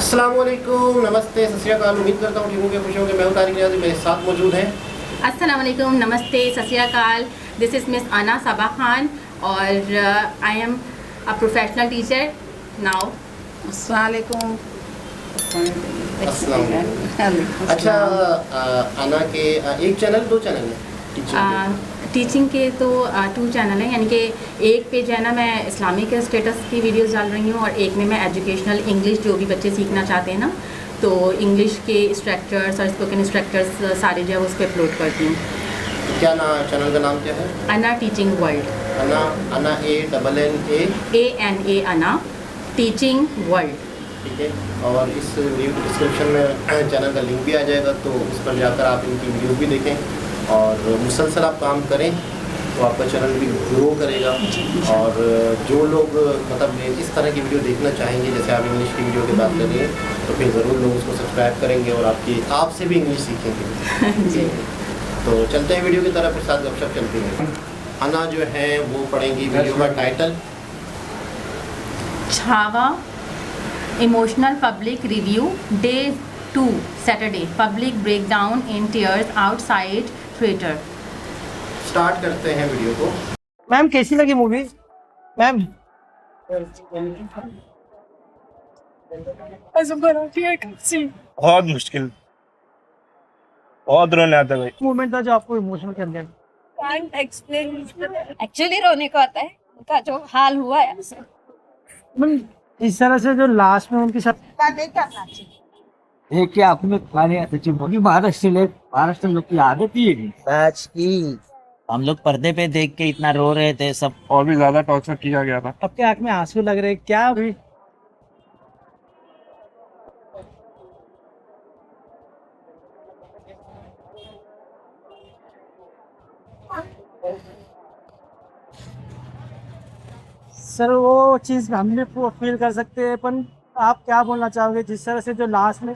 अस्सलाम वालेकुम, नमस्ते, सत श्री अकाल। उम्मीद करता हूँ ठीक होंगे, खुश होंगे। मैं हूँ तारिक नियाज़ी, मेरे साथ मौजूद हैं। अस्सलाम वालेकुम, नमस्ते, सत श्री अकाल। दिस इज़ मिस आना सबा खान और I am a professional teacher now. अस्सलाम वालेकुम। अस्सलाम वालेकुम। अच्छा, आना के एक चैनल, दो चैनल हैं टीचिंग टीचिंग के तो 2 चैनल हैं, यानी कि एक पे जो है ना मैं इस्लामिक स्टेटस की वीडियोस डाल रही हूँ और एक में मैं एजुकेशनल इंग्लिश, जो भी बच्चे सीखना चाहते हैं ना, तो इंग्लिश के स्ट्रक्चर्स और स्पोकन स्ट्रक्चर्स सारे जो है उस पर अपलोड करती हूँ। के। क्या नाम, चैनल का नाम क्या है? अना टीचिंग वर्ल्ड। अना, अना ANNA अना टीचिंग वर्ल्ड। ठीक है। और इस वीडियो डिस्क्रिप्शन में चैनल का लिंक भी आ जाएगा, तो उस पर जाकर आप इनकी वीडियो भी देखें और मुसलसल आप काम करें तो आपका चैनल भी ग्रो करेगा। और जो लोग मतलब इस तरह की वीडियो देखना चाहेंगे, जैसे आप इंग्लिश की वीडियो की बात कर रही हैं, तो फिर ज़रूर लोग उसको सब्सक्राइब करेंगे और आपसे भी इंग्लिश सीखेंगे। जी। तो चलते हैं वीडियो की तरफ, फिर साथ गपशप चलती है। अना जो है वो पढ़ेंगी वीडियो का title Chhaava emotional public review day 2 Saturday public breakdown in tears outside theatre. Start करते हैं वीडियो को। मैम कैसी लगी मूवी मैम? बहुत मुश्किल, बहुत रोने आता है भाई। मूवमेंट था जो आपको इमोशनल कर दिया? Can't explain. एक्चुअली रोने को आता है, उनका जो हाल हुआ है ऐसे मैम इस तरह से जो लास्ट में उनके साथ नहीं करना चाहिए। एक क्या आपने खाने अच्छी होगी महाराष्ट्र लोग की आदत ही है मैच की। हम लोग पर्दे पे देख के इतना रो रहे थे सब। और भी ज्यादा टॉर्चर किया गया था। आपके आंख में आंसू लग रहे क्या अभी? सर वो चीज हम भी फील कर सकते हैं, पर आप क्या बोलना चाहोगे जिस तरह से जो लास्ट में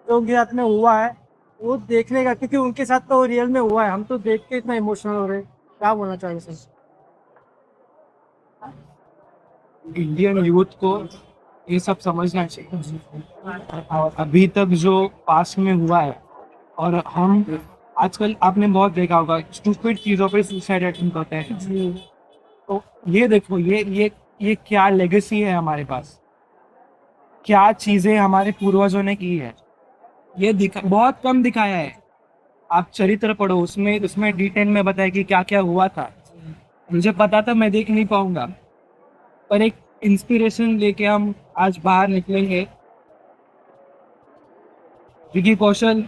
जो उनके साथ में हुआ है वो देखने का, क्योंकि उनके साथ तो रियल में हुआ है, हम तो देख के इतना इमोशनल हो रहे हैं। क्या बोलना चाहोगे सर? इंडियन यूथ को ये सब समझना चाहिए। और अभी तक जो पास्ट में हुआ है, और हम आजकल आपने बहुत देखा होगा स्टूपिड चीज़ों पे सुसाइड अटेम्प्ट करते हैं। तो ये देखो, ये क्या लेगेसी है हमारे पास, क्या चीज़ें हमारे पूर्वजों ने की है, ये बहुत कम दिखाया है। आप चरित्र पढ़ो, उसमें डिटेल में बताया कि क्या क्या हुआ था। मुझे पता था मैं देख नहीं पाऊंगा, पर एक इंस्पिरेशन लेके हम आज बाहर निकलेंगे। विकी कौशल,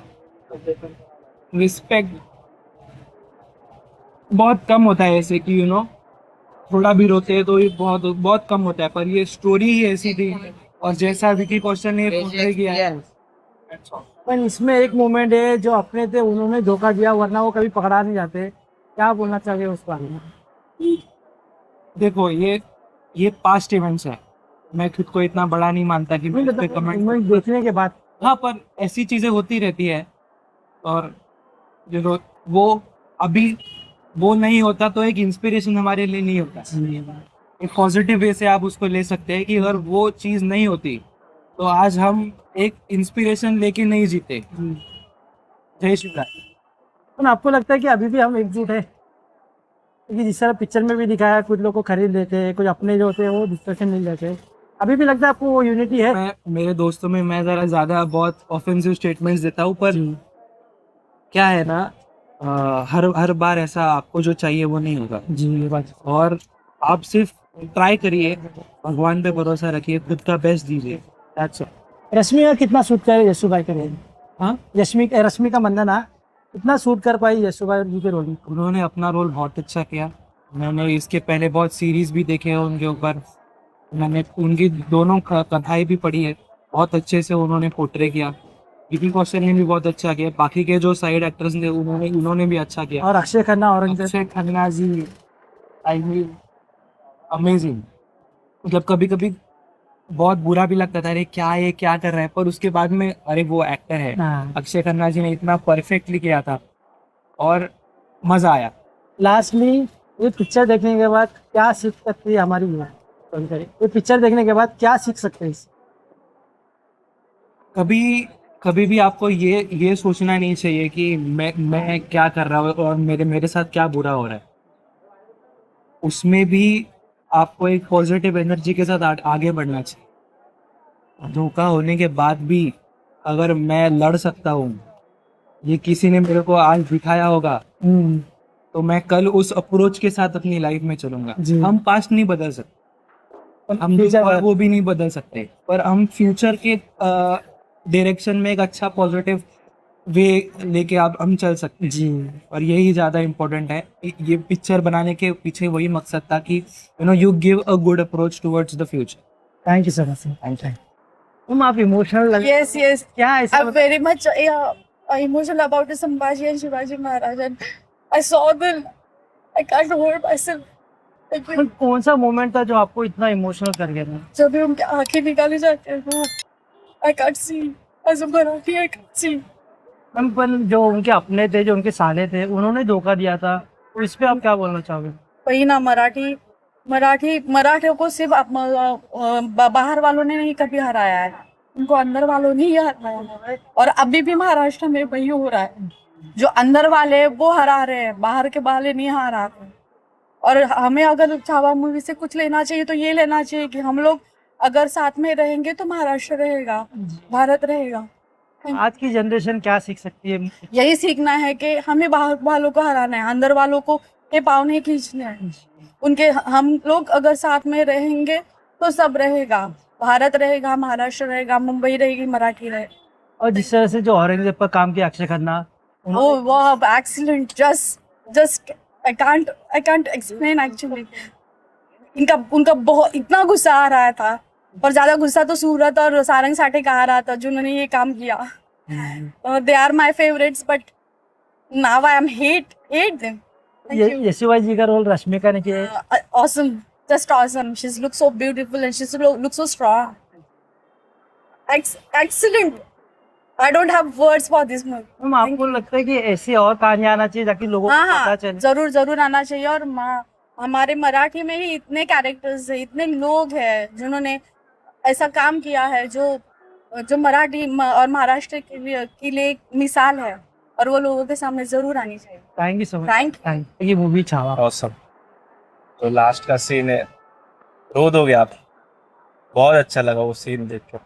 रिस्पेक्ट बहुत कम होता है ऐसे कि थोड़ा भी रोते हैं तो ये बहुत बहुत कम होता है, पर ये स्टोरी ही ऐसी थी और जैसा विकी कौशल ने पोर्ट्रे किया है। पर इसमें एक मोमेंट है जो अपने थे उन्होंने धोखा दिया, वरना वो कभी पकड़ा नहीं जाते। क्या बोलना चाहिए उस बारे में? देखो, ये पास्ट इवेंट्स है, मैं खुद को इतना बड़ा नहीं मानता कि मैं इस पे कमेंट। देखने के बाद हाँ, पर ऐसी चीजें होती रहती है, और जो वो अभी वो नहीं होता तो एक इंस्पिरेशन हमारे लिए नहीं होता। एक पॉजिटिव वे से आप उसको ले सकते हैं कि अगर वो चीज़ नहीं होती तो आज हम एक इंस्पिरेशन लेके नहीं जीते। जय श्री राम। पर आपको लगता है कि अभी भी हम एकजुट है? क्योंकि जिस तरह पिक्चर में भी दिखाया, कुछ लोग को खरीद लेते हैं, कुछ अपने जो होते हैं वो डिस्कशन नहीं लेते। अभी भी लगता है आपको वो यूनिटी है? मैं मेरे दोस्तों में मैं ज़रा ज़्यादा बहुत ऑफेंसिव स्टेटमेंट्स देता हूँ, पर क्या है ना, हर बार ऐसा आपको जो चाहिए वो नहीं होगा जी, ये बात। और आप सिर्फ ट्राई करिए, भगवान पे भरोसा रखिए, खुद का बेस्ट दीजिए। That's all। रश्मि का कितना सूट करे यशु भाई करे? हाँ, रश्मि का मंदना कितना सूट कर पाई यशु भाई जी के रोल में? उन्होंने अपना रोल बहुत अच्छा किया। मैंने इसके पहले बहुत सीरीज भी देखे हैं उनके ऊपर, मैंने उनकी दोनों कथाएं भी पढ़ी है, बहुत अच्छे से उन्होंने पोर्ट्रे किया। विकी कौशल ने भी बहुत अच्छा किया, बाकी के जो साइड एक्टर्स ने उन्होंने भी अच्छा किया। और Akshay Khanna, Aurangzeb. Akshay Khanna ji, I mean amazing. मतलब कभी कभी बहुत बुरा भी लगता था, अरे क्या ये क्या कर रहा है, पर उसके बाद में अरे वो एक्टर है। हाँ। अक्षय खन्ना जी ने इतना परफेक्टली किया था और मजा आया। लास्टली ये पिक्चर देखने के बाद क्या सीख सकती है हमारी युवा? ये पिक्चर देखने के बाद क्या सीख सकते हैं इससे? कभी कभी भी आपको ये सोचना नहीं चाहिए कि मैं क्या कर रहा हूँ और मेरे मेरे साथ क्या बुरा हो रहा है। उसमें भी आपको एक पॉजिटिव एनर्जी के साथ आगे बढ़ना चाहिए। धोखा होने के बाद भी अगर मैं लड़ सकता हूँ, ये किसी ने मेरे को आज दिखाया होगा, तो मैं कल उस अप्रोच के साथ अपनी लाइफ में चलूंगा। जी। हम पास्ट नहीं बदल सकते, हम future और का- वो भी नहीं बदल सकते, पर हम फ्यूचर के डायरेक्शन में एक अच्छा पॉजिटिव वे लेके आप हम चल सकते हैं। जी। और यही ज़्यादा इम्पोर्टेंट है। ये पिक्चर बनाने के पीछे वही मकसद था कि you give a good approach towards the future. Thank you so much. Thank you. तुम आप इमोशनल लग Yes. क्या ऐसा I'm very much emotional about the Sambhaji and Shivaji Maharaj, and I saw them. I can't hold myself. Like, मतलब कौन सा moment था जो आपको इतना इमोशनल कर गया था? जब भी उनकी आंखें निकाली जाती है, वो I can't see. As a Marathi, I can't see. Ma'am पर जो उनके अपने थे, जो उनके साले थे, उन्होंने धोखा दिया था, तो इस पे आप क्या बोलना चाहोगे? वही ना, मराठियों को सिर्फ बाहर वालों ने नहीं कभी हराया है, उनको अंदर वालों ने ही हराया है। और अभी भी महाराष्ट्र में वही हो रहा है, जो अंदर वाले वो हरा रहे हैं, बाहर के वाले नहीं हरा रहे। और हमें अगर छावा मूवी से कुछ लेना चाहिए तो ये लेना चाहिए कि हम लोग अगर साथ में रहेंगे तो महाराष्ट्र रहेगा, भारत रहेगा। आज की जनरेशन क्या सीख सकती है? यही सीखना है कि हमें बाहर वालों को हराना है, अंदर वालों को के पाँव नहीं खींचने हैं उनके। हम लोग अगर साथ में रहेंगे तो सब रहेगा, भारत रहेगा, महाराष्ट्र रहेगा, मुंबई रहेगी, मराठी रहेगा। और जिस तरह से जो औरंगजेब पर काम किया Akshay Khanna, Oh wow, excellent! Just I can't explain actually. उनका बहुत इतना गुस्सा आ रहा था, और ज्यादा गुस्सा तो सूरत और सारंग साठे का आ रहा था जिन्होंने ये काम किया। They are my favorites, but now I am hate them. Thank you. यशुभाई जी का रोल रश्मिका ने किया है। Awesome, just awesome. She looks so beautiful and she looks so strong. Excellent. I don't have words for this movie. Ma'am आपको लगता है कि ऐसी और कहानियां आना चाहिए ताकि लोगों को हाँ पता चले? जरूर आना चाहिए। और हमारे मराठी में ही इतने कैरेक्टर्स है, इतने लोग हैं जिन्होंने ऐसा काम किया है जो मराठी और महाराष्ट्र के लिए एक मिसाल है, और वो लोगों के सामने जरूर आनी चाहिए। Thank you so much. Thank you. ये मूवी छावा ऑसम। तो लास्ट का सीन है, रो दोगे आप? बहुत अच्छा लगा वो सीन देख कर,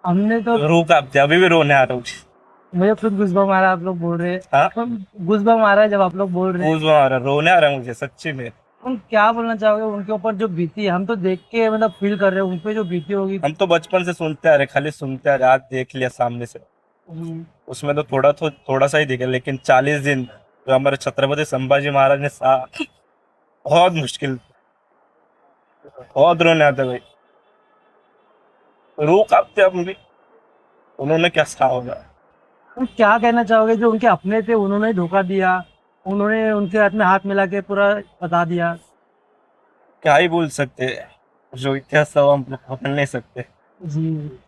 हमने तो रू का अभी भी रोने आ रहा हूँ। मुझे खुद गुस्बम आ रहा है आप लोग बोल रहे हैं। हाँ? गुस्बम आ रहा है जब आप लोग बोल रहे हैं। गूज़बम्स आ रहा, रोने आ रहा है मुझे सच्ची में। तुम क्या बोलना चाहोगे उनके ऊपर जो बीती है? हम तो देख के मतलब फील कर रहे हैं उन पे जो बीती होगी। हम तो बचपन से सुनते आ रहे, खाली सुनते आ रहे, आज देख लिया सामने से। उसमें तो थोड़ा सा ही दिखा, लेकिन 40 दिन जो हमारे छत्रपति संभाजी महाराज ने बहुत मुश्किल, बहुत रोने आते भाई, रू कांपते हम भी। उन्होंने क्या सहा होगा? तुम क्या कहना चाहोगे जो उनके अपने थे उन्होंने धोखा दिया, उन्होंने उनके हाथ में हाथ मिला के पूरा बता दिया? क्या ही बोल सकते हैं, जो इतिहास था वो हम लोग पकड़ नहीं सकते। जी।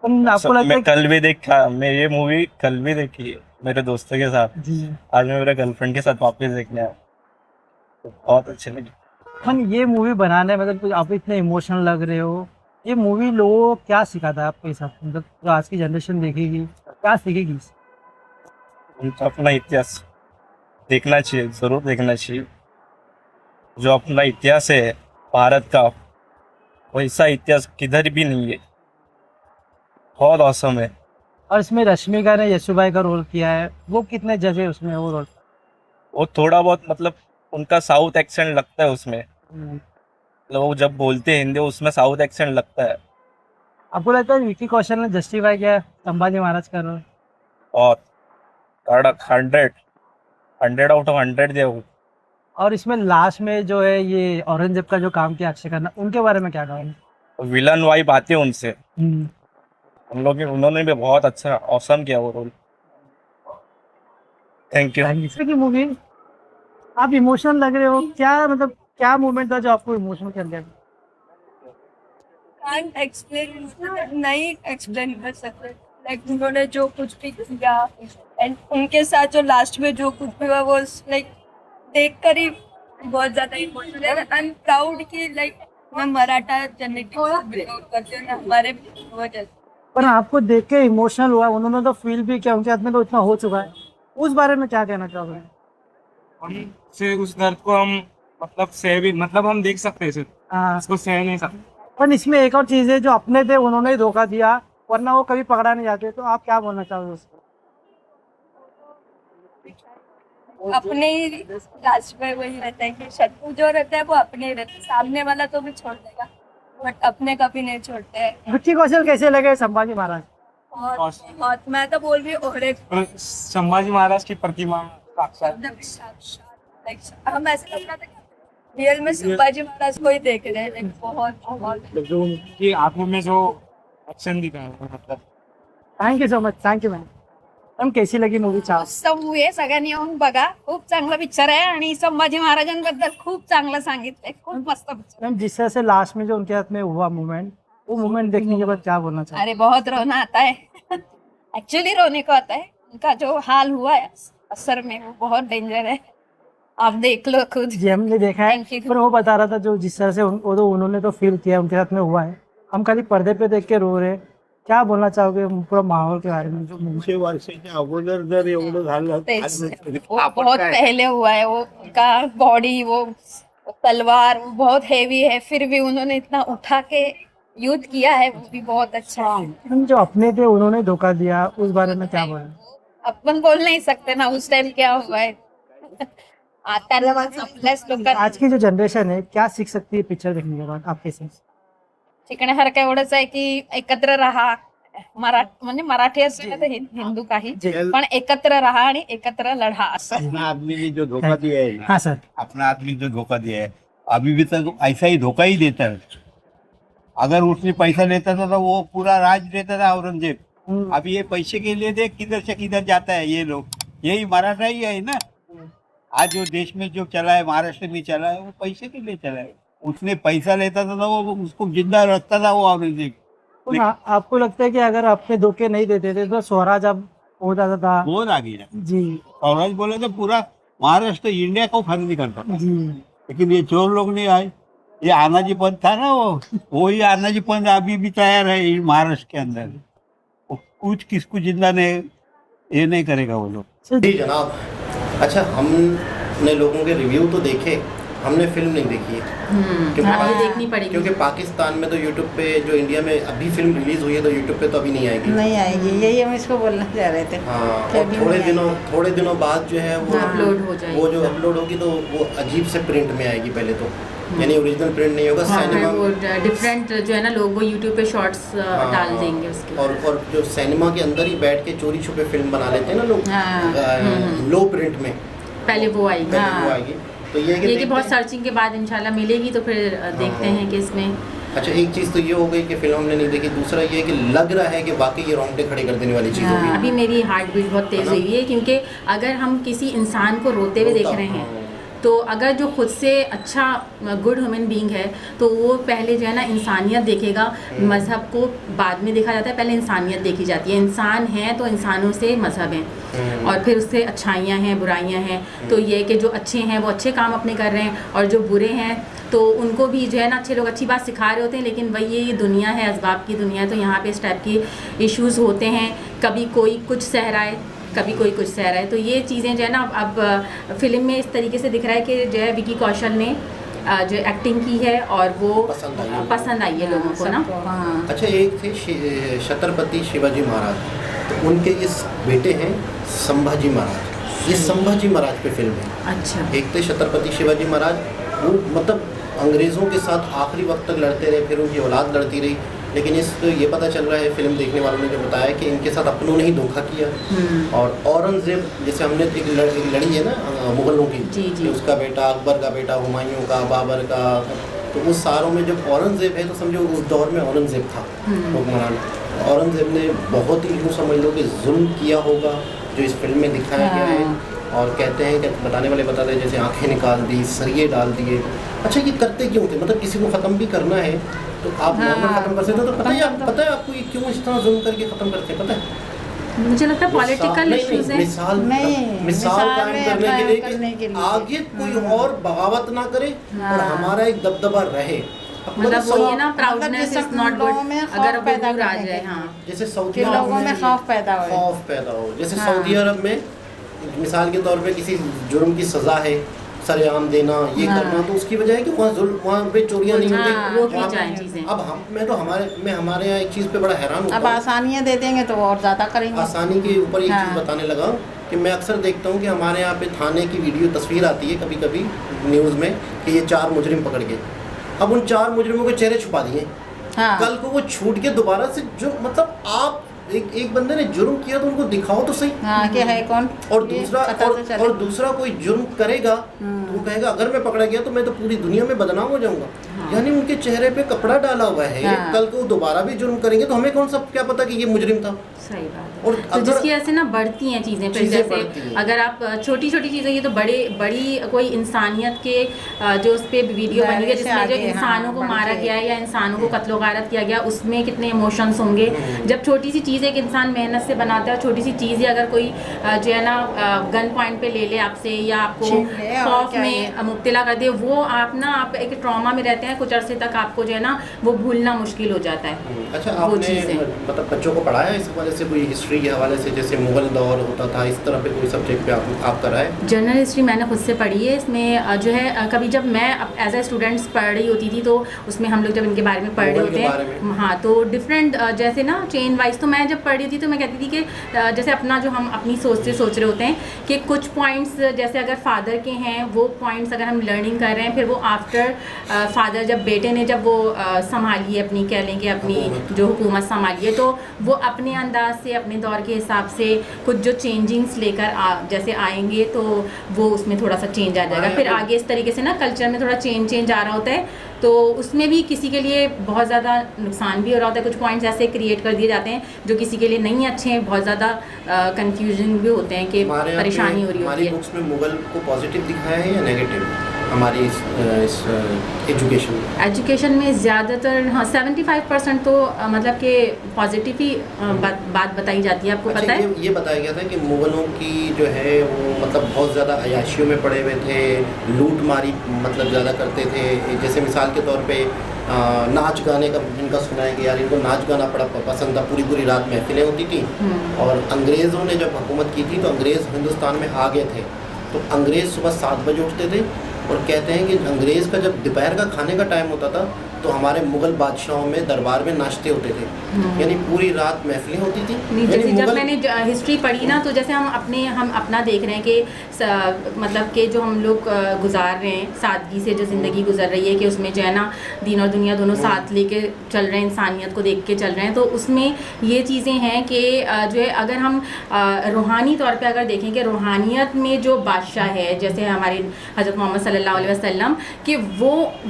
तुम आपको लगता मैं है कल भी देखा, मैं ये मूवी कल भी देखी है मेरे दोस्तों के साथ। जी। आज मैं मेरे गर्लफ्रेंड के साथ वापस देखने आया, तो बहुत अच्छे लगे। हम ये मूवी बनाने मतलब कुछ आप इतने इमोशनल लग रहे हो, ये मूवी लोगों को क्या सिखाता है आपके हिसाब से? मतलब जो आज की जनरेशन देखेगी क्या सीखेगी इससे? उनको अपना इतिहास देखना चाहिए, जरूर देखना चाहिए। जो अपना इतिहास है भारत का, वैसा इतिहास किधर भी नहीं है, बहुत औसम है। और इसमें रश्मिका ने यशुभाई का रोल किया है, वो कितने जजे उसमें वो रोल? वो थोड़ा बहुत मतलब उनका साउथ एक्सेंट लगता है उसमें, लोग जब बोलते हैं हिंदी उसमें साउथ एक्सेंट लगता है। आपको लगता है विकी कौशल ने जस्टिफाई किया संभाजी महाराज का रोल? और कड़क 100 आउट ऑफ 100 दिया वो। और इसमें लास्ट में जो है ये औरंगजेब का जो काम किया अक्षय खन्ना, उनके बारे में क्या कहोगे? विलन वाइब आती है उनसे, उन्होंने भी बहुत अच्छा औसम किया वो रोल। Thank you. की मूवी आप इमोशनल लग रहे हो, क्या मतलब क्या मोमेंट था जो आपको इमोशनल कर गया? can't explain, नहीं एक्सप्लेन कर सकते। लाइक उन्होंने जो कुछ भी किया एंड उनके साथ जो लास्ट में जो कुछ भी हुआ वो लाइक देख कर ही बहुत ज्यादा इमोशनल है। आई एम प्राउड कि लाइक मैं मराठा जनरेटिव बिलोंग करती हूँ ना, हमारे वजह पर आपको देख के इमोशनल हुआ, उन्होंने तो फील भी किया, उनके हाथ में तो इतना हो चुका है, उस बारे में क्या कहना चाहोगे? हम से उस दर्द को हम मतलब सह भी मतलब हम देख सकते हैं, सिर्फ हाँ, इसको सह नहीं सकते। पर इसमें एक और चीज़ है, जो अपने थे उन्होंने ही धोखा दिया, वरना वो कभी पकड़ा नहीं जाते, तो आप क्या बोलना चाहोगे उसको? अपने ही लास्ट में वही रहता है कि शत्रु जो रहता है वो अपने ही रहता है, सामने वाला तो भी छोड़ देगा बट अपने कभी नहीं छोड़ते हैं। विक्की कौशल कैसे लगे संभाजी महाराज? और बहुत मैं तो बोल रही हूँ और एक और संभाजी महाराज की प्रतिमा साक्षात एकदम साक्षात हम ऐसे लग रहा था कि रियल में संभाजी महाराज को ही देख रहे हैं। like बहुत बहुत जो उनकी आंखों में जो एक्शन दिखा है मतलब। Thank you so much, thank you ma'am. Ma'am कशी लगी मूवी? छान. मस्त मूवी आहे, सगळ्यांनी येऊन बघा. खूप चांगला पिक्चर आहे आणि संभाजी महाराजांबद्दल खूप चांगलं सांगितलंय. खूप मस्त पिक्चर. मैम जिस तरह से लास्ट में जो उनके हाथ में हुआ मूवमेंट, वो मूवमेंट देखने के बाद क्या बोलना चाहिए? अरे बहुत रोना आता है. एक्चुअली रोने को आता है. उनका जो हाल हुआ है असर में वो बहुत डेंजर है. आप देख लो खुद. जी हमने देखा है, Thank you. पर वो बता रहा था जो जिस तरह से उन्होंने तो फील किया, उनके साथ में हुआ है, हम खाली पर्दे पे देख के रो रहे. क्या बोलना चाहोगे पूरा माहौल के बारे में? जो दोनशे वर्षाच्या अगोदर जर एवढं झालं तेच. आज वो आपण बहुत काय? पहले हुआ है. वो उनका बॉडी वो तलवार वो बहुत हेवी है, फिर भी उन्होंने इतना उठा के युद्ध किया है, वो भी बहुत अच्छा है. हम जो अपने थे उन्होंने धोखा दिया, उस बारे में क्या बोले? अपन बोल नहीं सकते ना उस टाइम क्या हुआ है. आता आपल्याच लोकांना आज की जो जनरेशन है क्या सीख सकती है पिक्चर देखने के बाद आपके से? शिकण्यासारखं एवढंच आहे की एकत्र राहा. म्हणजे मराठी असेल ना तर हिंदू काही, पण एकत्र राहा आणि एकत्र लढा असं. अपना आदमी ने जो धोखा दिया है ना, हाँ सर. अपना आदमी जो धोखा दिया है अभी भी तक ऐसा ही धोखा ही देता है. अगर उसने पैसा लेता था तो वो पूरा राज देता था औरंगजेब. अभी ये पैसे के लिए देख किधर से किधर जाता है ये लोग. यही मराठा ही है ना. आज जो देश में जो चला है, महाराष्ट्र में चला है, वो पैसे के लिए चला है. उसने पैसा लेता था तो वो उसको जिंदा रखता था वो औरंगजेब. आपको लगता है कि अगर अपने धोखे नहीं देते थे तो स्वराज अब हो जाता था? बहुत आगे है. जी स्वराज बोले तो पूरा महाराष्ट्र इंडिया को खरीदी करता. जी. लेकिन ये चोर लोग नहीं आए. ये आनाजी पंथ था ना, वो ही आनाजी पंथ अभी भी तैयार है महाराष्ट्र के अंदर. वो कुछ किसको जिंदा नहीं ये नहीं करेगा वो लोग. जी जनाब. अच्छा, हमने लोगों के रिव्यू तो देखे, हमने फिल्म नहीं देखी है. हाँ, देखनी पड़ेगी. क्योंकि पाकिस्तान में तो यूट्यूब पे, जो इंडिया में अभी फिल्म रिलीज हुई है तो यूट्यूब पे तो अभी नहीं आएगी. नहीं आएगी, यही हम इसको बोलना चाह रहे थे. हाँ, और थोड़े दिनों बाद जो है वो अपलोड हो जाएगी. वो जो अपलोड होगी तो वो अजीब से प्रिंट में आएगी पहले तो, यानी ओरिजिनल प्रिंट नहीं होगा. सिनेमा वो डिफरेंट जो है ना, लोग वो यूट्यूब पे शॉर्ट्स डाल देंगे उसके. और जो सिनेमा के अंदर ही बैठ के चोरी छुपे फिल्म बना लेते हैं ना लोग, लो प्रिंट में पहले वो आएगी. तो ये कि बहुत सर्चिंग के बाद इंशाल्लाह मिलेगी तो फिर देखते हैं कि इसमें. अच्छा, एक चीज़ तो ये हो गई कि फिल्म हमने नहीं देखी. दूसरा ये है कि लग रहा है कि वाकई ये रोंगटे खड़े कर देने वाली चीज़ होगी. अभी मेरी हार्ट बीट बहुत तेज़ हुई है, क्योंकि अगर हम किसी इंसान को रोते हुए देख रहे हैं तो अगर जो खुद से अच्छा गुड ह्यूमन बीइंग है तो वो पहले जो है ना इंसानियत देखेगा. मज़हब को बाद में देखा जाता है, पहले इंसानियत देखी जाती है. इंसान है तो इंसानों से मज़हब हैं और फिर उससे अच्छाइयाँ हैं, बुराइयाँ हैं. तो ये कि जो अच्छे हैं वो अच्छे काम अपने कर रहे हैं और जो बुरे हैं तो उनको भी जो है ना अच्छे लोग अच्छी बात सिखा रहे होते हैं. लेकिन वही ये दुनिया है, असबाब की दुनिया है. तो यहाँ पे इस टाइप की इश्यूज़ होते हैं. कभी कोई कुछ सह रहा है, कभी कोई कुछ सह रहा है. तो ये चीज़ें जो है ना अब फिल्म में इस तरीके से दिख रहा है कि जो है विकी कौशल ने जो एक्टिंग की है और वो पसंद आई है लोगों को ना. अच्छा, एक थे छत्रपति शिवाजी महाराज, तो उनके इस बेटे हैं संभाजी महाराज. ये संभाजी महाराज पे फिल्म है. अच्छा. एक थे छत्रपति शिवाजी महाराज, वो मतलब अंग्रेज़ों के साथ आखिरी वक्त तक लड़ते रहे, फिर उनकी औलाद लड़ती रही. लेकिन इस ये पता चल रहा है फिल्म देखने वालों ने जो बताया कि इनके साथ अपनों ने ही धोखा किया. और औरंगजेब, जैसे हमने एक लड़ी है ना मुगलों की, जी. उसका बेटा, अकबर का बेटा, हुमायूं का, बाबर का, तो उस सारों में जब औरंगजेब है तो समझो उस दौर में औरंगजेब था हुक्मरान. औरंगजेब ने बहुत ही यूँ समझ लो कि जुल्म किया होगा जो इस फिल्म में दिखाया गया है. और कहते हैं कि बताने वाले बताते हैं जैसे आंखें निकाल दी, सरिये डाल दिए. अच्छा, ये करते क्यों थे? मतलब किसी को ख़त्म भी करना है तो आप नॉर्मल ख़त्म कर सकते हो. तो पता है आपको ये क्यों इस तरह जुल्म करके ख़त्म करते हैं? पता है, मुझे लगता है पॉलिटिकल इश्यूज हैं. मिसाल कायम करने के लिए कि आगे कोई और बगावत ना करे और हमारा एक दबदबा रहे. मतलब वो ये ना प्राउडनेस इज नॉट गुड, अगर पैदा गुरूर आ जाए। हाँ, जैसे सऊदी कि अरब लोगों में खौफ पैदा हो। खौफ पैदा हो, जैसे हाँ। सऊदी अरब में मिसाल के तौर पे किसी जुर्म की सज़ा है, सरेआम देना, ये हाँ। करना, तो उसकी वजह है कि वहाँ पे चोरियाँ नहीं होती। हाँ, रोक ली वहाँ जाएं पे- चीज़ें। अब मैं हमारे यहाँ एक चीज़ पे बड़ा हैरान अब होता हूँ। आसानियाँ दे देंगे तो और ज़्यादा करेंगे। आसानी के ऊपर एक हाँ। चीज़ बताने लगा कि मैं अक्सर देखता हूँ कि हमारे यहाँ पे थाने की वीडियो तस्वीर आती है कभी कभी न्यूज़ में कि ये 4 मुजरिम पकड़ के, अब उन 4 मुजरिमों के चेहरे छुपा दिए। हाँ। कल को वो छूट के दोबारा से जो मतलब आप एक बंदे ने जुर्म किया तो उनको दिखाओ तो सही। हाँ, कि है कौन। और ये दूसरा पता तो चले। और दूसरा कोई जुर्म करेगा तो वो कहेगा अगर मैं पकड़ा गया तो मैं तो पूरी दुनिया में बदनाम हो जाऊंगा। यानी उनके चेहरे पे कपड़ा डाला हुआ है। हाँ। कल को दोबारा भी जुर्म करेंगे तो हमें कौन सा क्या पता कि ये मुजरिम था। सही बात है। और तो अगर जिसकी वजह से ना बढ़ती हैं चीज़ें, फिर चीज़ें बढ़ती जैसे हैं। अगर आप छोटी छोटी चीज़ें, ये तो बड़ी कोई इंसानियत के जो उस पर वीडियो बनी है दायरे से जिसमें जो आगे, हाँ, इंसानों को बढ़ मारा के। गया है या इंसानों को कत्लो गारत किया गया, उसमें कितने इमोशंस होंगे। जब छोटी सी चीज़ एक इंसान मेहनत से बनाता है, और छोटी सी चीज़ ही अगर कोई जो है ना गन पॉइंट पे ले ले आपसे या आपको छीन ले और खौफ क्या में ये। मुब्तला कर दे, वो आप एक ट्रॉमा में रहते हैं कुछ अरसे तक, आपको जो है ना वो भूलना मुश्किल हो जाता है। अच्छा, वो आपने चीज़ें। मतलब बच्चों को पढ़ाया इस हवाले से, कोई हिस्ट्री के हवाले से, जैसे मुगल दौर होता था इस तरह पे कोई सब्जेक्ट पे आप कराए? जनरल हिस्ट्री मैंने खुद से पढ़ी है। इसमें जो है कभी जब मैं एज ए स्टूडेंट्स पढ़ रही होती थी तो उसमें हम लोग जब इनके बारे में पढ़ रहे मुगल के होते बारे हैं, हाँ, तो डिफरेंट जैसे ना चेन वाइज, तो मैं जब पढ़ रही थी तो मैं कहती थी कि जैसे अपना जो हम अपनी सोच से सोच रहे होते हैं कि कुछ पॉइंट्स जैसे अगर फादर के हैं वो पॉइंट्स अगर हम लर्निंग कर रहे हैं, फिर वो आफ्टर फादर जब बेटे ने जब वो संभाली है अपनी, कह लें कि अपनी जो हुकूमत संभाली है, तो वो अपने अंदाज से अपने दौर के हिसाब से कुछ जो चेंजिंग्स लेकर जैसे आएंगे तो वो उसमें थोड़ा सा चेंज आ जाएगा। फिर आगे इस तरीके से ना कल्चर में थोड़ा चेंज आ रहा होता है, तो उसमें भी किसी के लिए बहुत ज़्यादा नुकसान भी हो रहा होता है। कुछ पॉइंट्स ऐसे क्रिएट कर दिए जाते हैं जो किसी के लिए नहीं अच्छे हैं, बहुत ज़्यादा कंफ्यूजन भी होते हैं कि हमारे यहाँ पे परेशानी हो रही हमारी होती है। बुक्स में मुगल को पॉजिटिव दिखाया है या नेगेटिव हमारी इस एजुकेशन में ज़्यादातर, हाँ, 75% तो मतलब कि पॉजिटिव ही बात बताई जाती है। आपको अच्छा, पता है ये बताया गया था कि मुगलों की जो है वो मतलब बहुत ज़्यादा अयाशियों में पड़े हुए थे, लूट मारी मतलब ज़्यादा करते थे। जैसे मिसाल के तौर पे नाच गाने का इनका सुना है कि यार इनको नाच गाना बड़ा पसंद था, पूरी रात महफिलें होती थी। और अंग्रेज़ों ने जब हुकूमत की थी तो अंग्रेज़ हिंदुस्तान में आ गए थे, तो अंग्रेज़ सुबह 7 बजे उठते थे और कहते हैं कि अंग्रेज़ का जब दोपहर का खाने का टाइम होता था तो हमारे मुगल बादशाहों में दरबार में नाश्ते होते थे, यानी पूरी रात महफिलें होती थी। नहीं, जैसे जब मैंने हिस्ट्री पढ़ी ना, तो जैसे हम अपना देख रहे हैं कि मतलब कि जो हम लोग गुजार रहे हैं सादगी से जो ज़िंदगी गुजर रही है, कि उसमें जो है ना दीन और दुनिया दोनों साथ लेके चल रहे हैं, इंसानियत को देख के चल रहे हैं, तो उसमें ये चीज़ें हैं कि जो है अगर हम रूहानी तौर पे अगर देखें कि रूहानियत में जो बादशाह है जैसे हमारे हज़रत मोहम्मद सल्लल्लाहु अलैहि वसल्लम, कि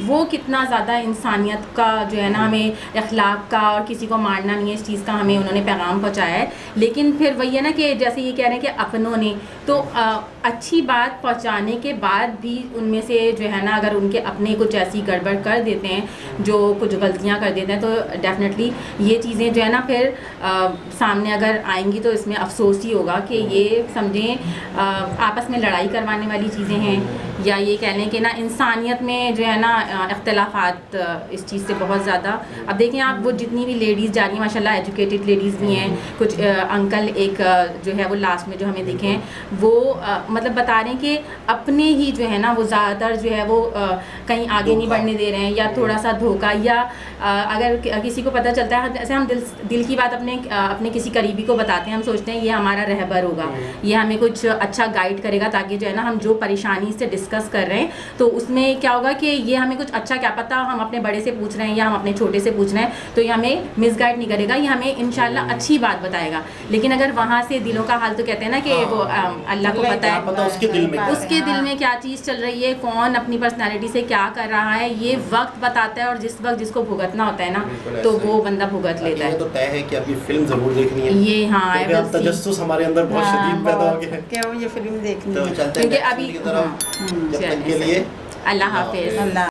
वो कितना ज़्यादा इंसानियत का जो है ना, हमें अखलाक का और किसी को मारना नहीं है, इस चीज़ का हमें उन्होंने पैगाम पहुँचाया है। लेकिन फिर वही है ना कि जैसे ये कह रहे हैं कि अपनों ने तो अच्छी बात पहुँचाने के बाद भी उनमें से जो है ना अगर उनके अपने कुछ ऐसी गड़बड़ कर देते हैं, जो कुछ गलतियाँ कर देते हैं, तो डेफिनेटली ये चीज़ें जो है ना फिर सामने अगर आएंगी तो इसमें अफसोस ही होगा कि ये समझें आपस में लड़ाई करवाने वाली चीज़ें हैं, या ये कह लें कि ना इंसानियत में जो है ना इख्तलाफात इस चीज़ से बहुत ज़्यादा। अब देखें आप, वो जितनी भी लेडीज़ जा रही हैं माशाल्लाह, एजुकेटेड लेडीज़ भी हैं, कुछ अंकल एक जो है वो लास्ट में जो हमें दिखे हैं, वो मतलब बता रहे हैं कि अपने ही जो है ना वो ज़्यादातर जो है वो कहीं आगे नहीं बढ़ने दे रहे हैं, या थोड़ा सा धोखा, या अगर किसी को पता चलता है, जैसे हम दिल की बात अपने किसी करीबी को बताते हैं, हम सोचते हैं ये हमारा रहबर होगा, ये हमें कुछ अच्छा गाइड करेगा, ताकि जो है ना हम जो परेशानी से डिस्कस कर रहे हैं तो उसमें क्या होगा कि ये हमें कुछ अच्छा, क्या पता हम अपने बड़े से पूछ रहे हैं या हम अपने छोटे से पूछ रहे हैं, तो ये हमें मिसगाइड नहीं करेगा, ये हमें इंशाल्लाह अच्छी बात बताएगा। लेकिन अगर वहाँ से दिलों का हाल, तो कहते हैं ना कि वो अल्लाह को पता है उसके दिल में क्या चीज़ चल रही है, कौन अपनी पर्सनैलिटी से क्या कर रहा है, ये वक्त बताता है। और जिस वक्त जिसको भुगतना होता है ना, तो वो बंदा भुगत लेता है। तो तय है कि अब ये फिल्म जरूर देखनी है ये, हाँ, तजस्सुस हमारे अंदर बहुत शदीद पैदा हो गया है, क्या ये फिल्म देखनी तो है। चलते हैं क्योंकि अभी जब तक के लिए अल्लाह हाफिज़।